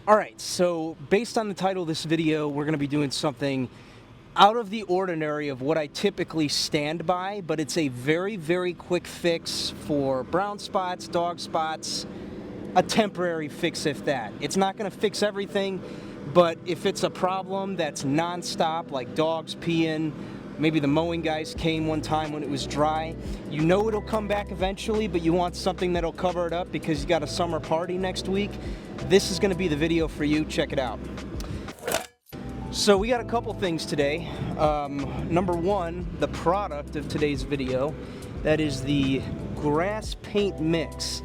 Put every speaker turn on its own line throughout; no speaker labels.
Alright, so based on the title of this video, we're going to be doing something out of the ordinary of what I typically stand by, but it's a very, very quick fix for brown spots, dog spots, a temporary fix if that. It's not going to fix everything, but if it's a problem that's non-stop, like dogs peeing, maybe the mowing guys came one time when it was dry, you know it'll come back eventually, but you want something that'll cover it up because you got a summer party next week, this is going to be the video for you. Check it out. So we got a couple things today. Number one, the product of today's video, that is the grass paint mix.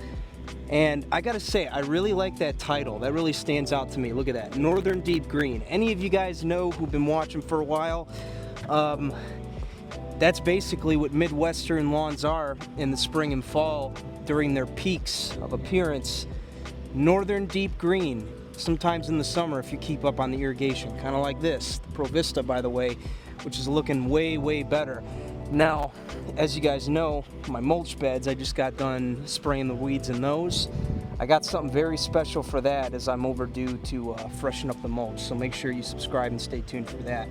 And I gotta say, I really like that title. That really stands out to me. Look at that, Northern Deep Green. Any of you guys know who've been watching for a while, that's basically what Midwestern lawns are in the spring and fall during their peaks of appearance. Northern Deep Green. Sometimes in the summer if you keep up on the irrigation, kind of like this, the Pro Vista, by the way, which is looking way, way better. Now, as you guys know, my mulch beds, I just got done spraying the weeds in those. I got something very special for that as I'm overdue to freshen up the mulch, so make sure you subscribe and stay tuned for that.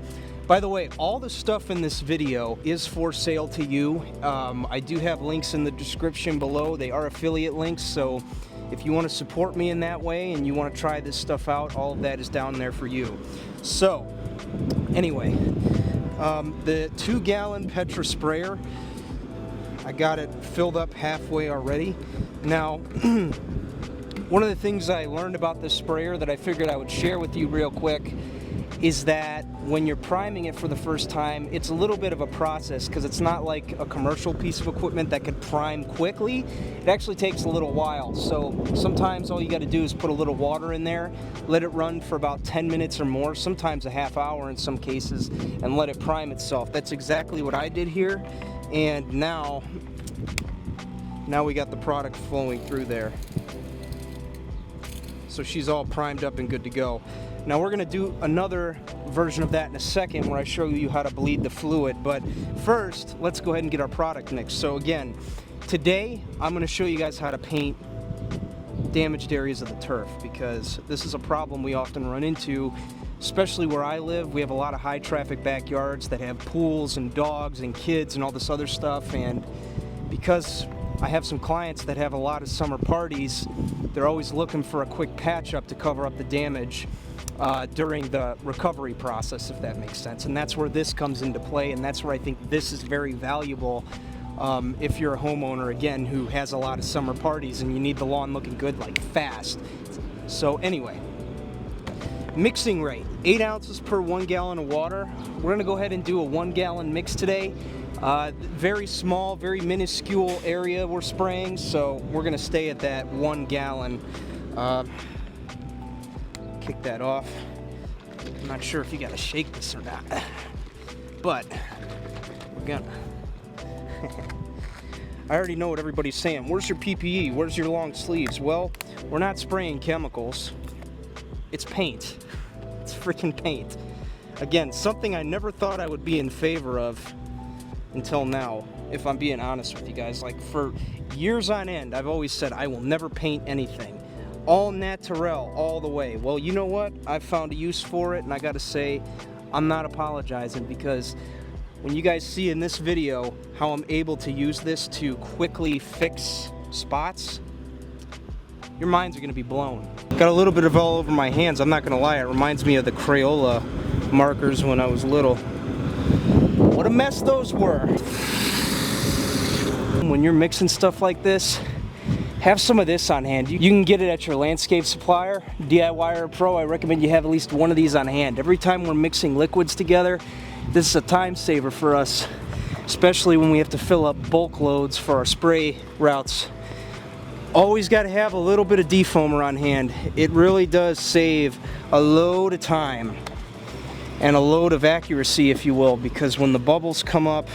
By the way, all the stuff in this video is for sale to you. I do have links in the description below. They are affiliate links, so if you want to support me in that way and you want to try this stuff out, all of that is down there for you. So, anyway, the 2-gallon Petra sprayer, I got it filled up halfway already. Now, one of the things I learned about this sprayer that I figured I would share with you real quick is that when you're priming it for the first time, it's a little bit of a process because it's not like a commercial piece of equipment that could prime quickly. It actually takes a little while. So sometimes all you got to do is put a little water in there, let it run for about 10 minutes or more, sometimes a half hour in some cases, and let it prime itself. That's exactly what I did here. And now we got the product flowing through there. So she's all primed up and good to go. Now we're going to do another version of that in a second where I show you how to bleed the fluid, but first let's go ahead and get our product mixed. So again, today I'm going to show you guys how to paint damaged areas of the turf, because this is a problem we often run into, especially where I live. We have a lot of high traffic backyards that have pools and dogs and kids and all this other stuff, and because I have some clients that have a lot of summer parties, they're always looking for a quick patch up to cover up the damage during the recovery process, if that makes sense. And that's where this comes into play, and that's where I think this is very valuable if you're a homeowner, again, who has a lot of summer parties and you need the lawn looking good, like fast. So anyway, mixing rate, 8 ounces per 1 gallon of water. We're going to go ahead and do a 1 gallon mix today. Very small, very minuscule area we're spraying, so we're going to stay at that 1 gallon. Kick that off. I'm not sure if you got to shake this or not, but we're gonna. I already know what everybody's saying. Where's your PPE? Where's your long sleeves? Well, we're not spraying chemicals. It's paint. It's freaking paint. Again, something I never thought I would be in favor of until now, if I'm being honest with you guys. Like, for years on end, I've always said I will never paint anything. All natural, all the way. Well, you know what? I've found a use for it, and I gotta say, I'm not apologizing, because when you guys see in this video how I'm able to use this to quickly fix spots, your minds are gonna be blown. Got a little bit of all over my hands, I'm not gonna lie. It reminds me of the Crayola markers when I was little. What a mess those were. When you're mixing stuff like this, have some of this on hand. You can get it at your landscape supplier, DIY or pro. I recommend you have at least one of these on hand. Every time we're mixing liquids together, this is a time saver for us, especially when we have to fill up bulk loads for our spray routes. Always got to have a little bit of defoamer on hand. It really does save a load of time and a load of accuracy, if you will, because when the bubbles come up,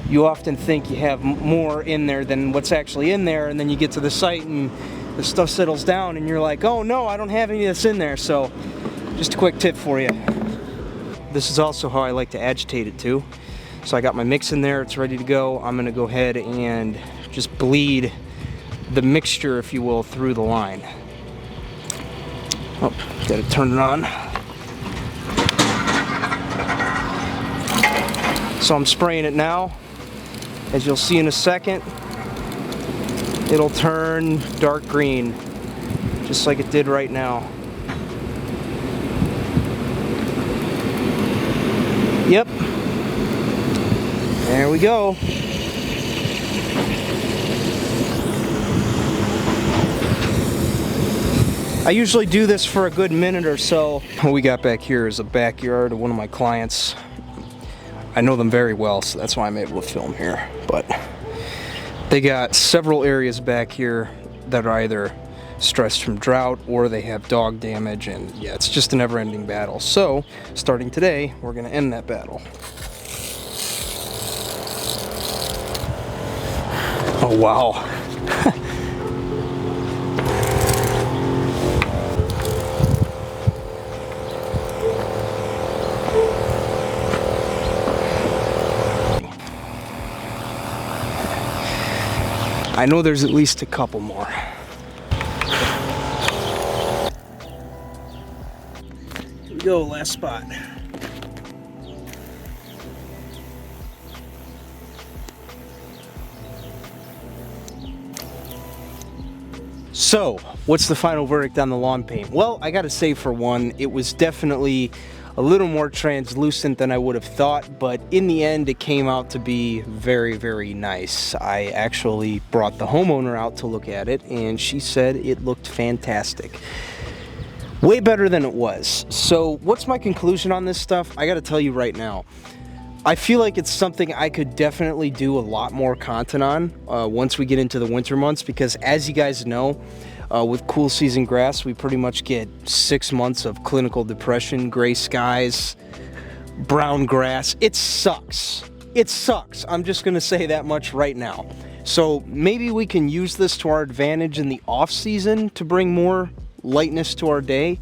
you often think you have more in there than what's actually in there, and then you get to the site and the stuff settles down and you're like, oh no, I don't have any of this in there. So just a quick tip for you. This is also how I like to agitate it too. So I got my mix in there, it's ready to go. I'm gonna go ahead and just bleed the mixture, if you will, through the line. Oh, gotta turn it on. So I'm spraying it now. As you'll see in a second, it'll turn dark green, just like it did right now. Yep. There we go. I usually do this for a good minute or so. What we got back here is a backyard of one of my clients. I know them very well, so that's why I'm able to film here. But they got several areas back here that are either stressed from drought or they have dog damage, and yeah, it's just a never-ending battle. So, starting today, we're gonna end that battle. Oh, wow. I know there's at least a couple more. Here we go, last spot. So, what's the final verdict on the lawn paint? Well, I gotta say, for one, it was definitely a little more translucent than I would have thought, but in the end it came out to be very, very nice. I actually brought the homeowner out to look at it, and she said it looked fantastic. Way better than it was. So what's my conclusion on this stuff? I gotta tell you right now, I feel like it's something I could definitely do a lot more content on once we get into the winter months, because as you guys know, with cool season grass, we pretty much get 6 months of clinical depression, gray skies, brown grass. It sucks. It sucks. I'm just gonna say that much right now. So maybe we can use this to our advantage in the off season to bring more lightness to our day.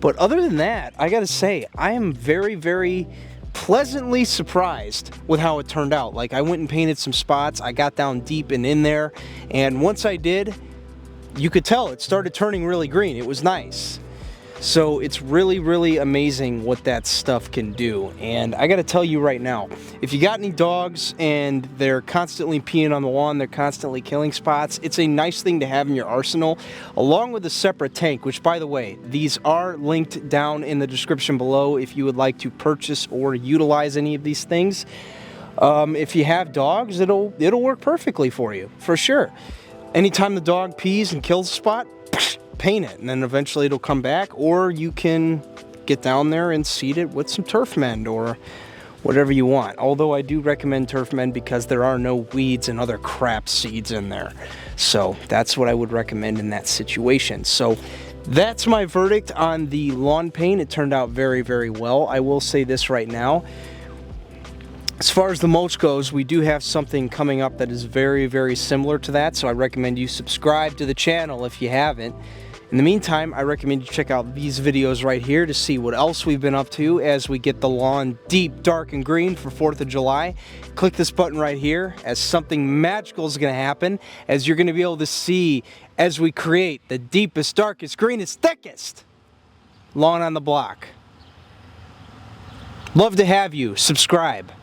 But other than that, I gotta say, I am very, very pleasantly surprised with how it turned out. Like, I went and painted some spots, I got down deep and in there, and once I did, you could tell it started turning really green. It was nice. So it's really, really amazing what that stuff can do. And I gotta tell you right now, if you got any dogs and they're constantly peeing on the lawn, they're constantly killing spots, it's a nice thing to have in your arsenal, along with a separate tank, which, by the way, these are linked down in the description below if you would like to purchase or utilize any of these things. If you have dogs, it'll work perfectly for you, for sure. Anytime the dog pees and kills a spot, paint it, and then eventually it'll come back, or you can get down there and seed it with some turf mend or whatever you want. Although I do recommend turf mend because there are no weeds and other crap seeds in there. So that's what I would recommend in that situation. So that's my verdict on the lawn paint. It turned out very, very well. I will say this right now. As far as the mulch goes, we do have something coming up that is very, very similar to that, so I recommend you subscribe to the channel if you haven't. In the meantime, I recommend you check out these videos right here to see what else we've been up to as we get the lawn deep, dark, and green for 4th of July. Click this button right here as something magical is going to happen, as you're going to be able to see as we create the deepest, darkest, greenest, thickest lawn on the block. Love to have you. Subscribe.